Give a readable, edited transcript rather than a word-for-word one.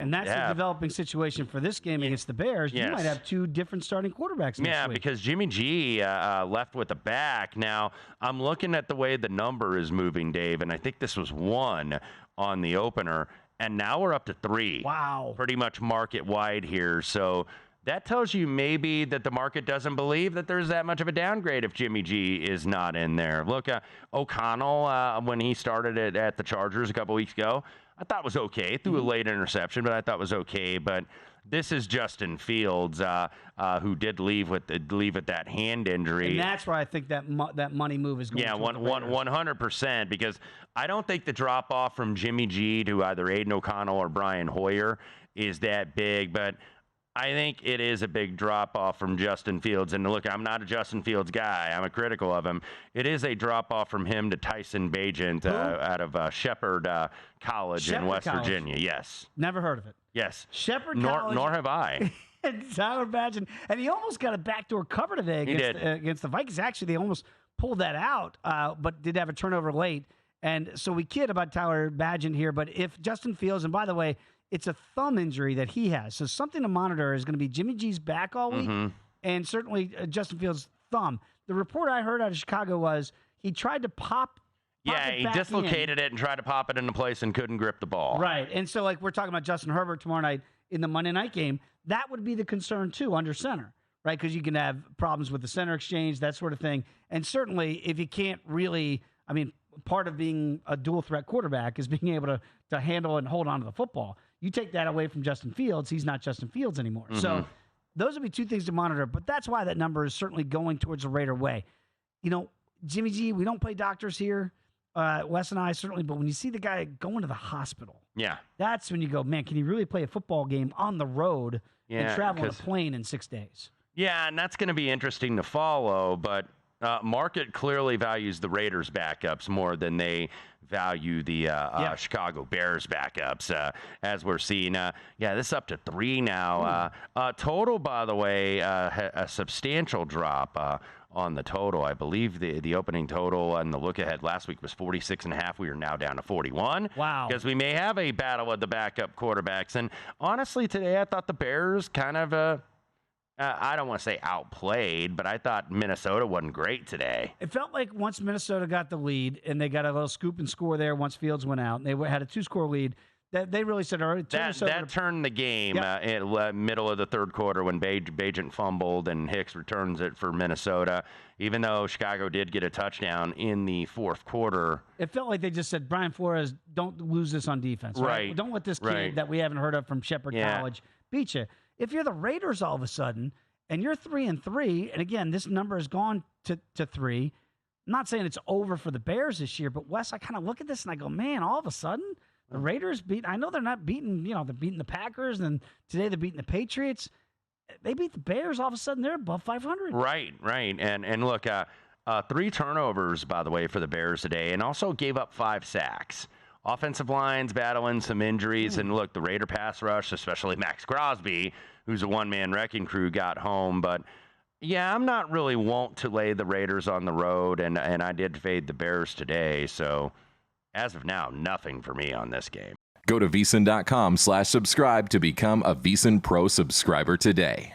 And that's a developing situation for this game against the Bears. You might have two different starting quarterbacks next week. Because Jimmy G left with a back. Now, I'm looking at the way the number is moving, Dave, and I think this was 1 on the opener, and now we're up to 3. Wow. Pretty much market wide here. So that tells you maybe that the market doesn't believe that there's that much of a downgrade if Jimmy G is not in there. Look, O'Connell, when he started at the Chargers a couple weeks ago, I thought was okay. Threw a late interception, but I thought was okay. But this is Justin Fields, who did leave with that hand injury. And that's where I think that money move is going. Yeah, 100%. Because I don't think the drop off from Jimmy G to either Aiden O'Connell or Brian Hoyer is that big, but I think it is a big drop-off from Justin Fields. And look, I'm not a Justin Fields guy. I'm critical of him. It is a drop-off from him to Tyson Bagent out of Shepherd College in West Virginia. Yes. Never heard of it. Yes. Shepherd College. Nor have I. And Tyler Bagent. And he almost got a backdoor cover today against the Vikings. Actually, they almost pulled that out, but did have a turnover late. And so we kid about Tyler Bagent here, but if Justin Fields, and by the way, it's a thumb injury that he has. So something to monitor is going to be Jimmy G's back all week and certainly Justin Fields' thumb. The report I heard out of Chicago was he tried to pop he dislocated it and tried to pop it into place and couldn't grip the ball. Right. And so, like, we're talking about Justin Herbert tomorrow night in the Monday night game. That would be the concern, too, under center, right? Because you can have problems with the center exchange, that sort of thing. And certainly, if you can't really, I mean, part of being a dual-threat quarterback is being able to handle and hold on to the football. You take that away from Justin Fields, he's not Justin Fields anymore. So those would be two things to monitor, but that's why that number is certainly going towards the Raider way. You know, Jimmy G, we don't play doctors here, Wes and I certainly, but when you see the guy going to the hospital, that's when you go, man, can he really play a football game on the road and travel on a plane in 6 days? Yeah, and that's going to be interesting to follow, but market clearly values the Raiders' backups more than they value the Chicago Bears backups, as we're seeing. This is up to 3 now. Total, by the way, a substantial drop on the total. I believe the opening total and the look ahead last week was 46.5. We are now down to 41. Wow. Because we may have a battle of the backup quarterbacks. And honestly, today I thought the Bears kind of I don't want to say outplayed, but I thought Minnesota wasn't great today. It felt like once Minnesota got the lead and they got a little scoop and score there once Fields went out, and they had a 2-score lead, that they really said, all right, that turned the game in middle of the third quarter when Bagent fumbled and Hicks returns it for Minnesota, even though Chicago did get a touchdown in the fourth quarter. It felt like they just said, Brian Flores, don't lose this on defense. Right? Don't let this kid that we haven't heard of from Shepherd College beat you. If you're the Raiders all of a sudden, and you're 3-3, and again, this number has gone to 3, I'm not saying it's over for the Bears this year, but Wes, I kind of look at this and I go, man, all of a sudden, the Raiders I know they're not beating, they're beating the Packers, and today they're beating the Patriots. They beat the Bears, all of a sudden they're above 500. Right. And look, 3 turnovers, by the way, for the Bears today, and also gave up 5 sacks. Offensive lines battling some injuries, and look, the Raider pass rush, especially Max Crosby, who's a one-man wrecking crew, got home. But, I'm not really wont to lay the Raiders on the road, and I did fade the Bears today. So, as of now, nothing for me on this game. Go to VSiN.com/subscribe to become a VSiN Pro subscriber today.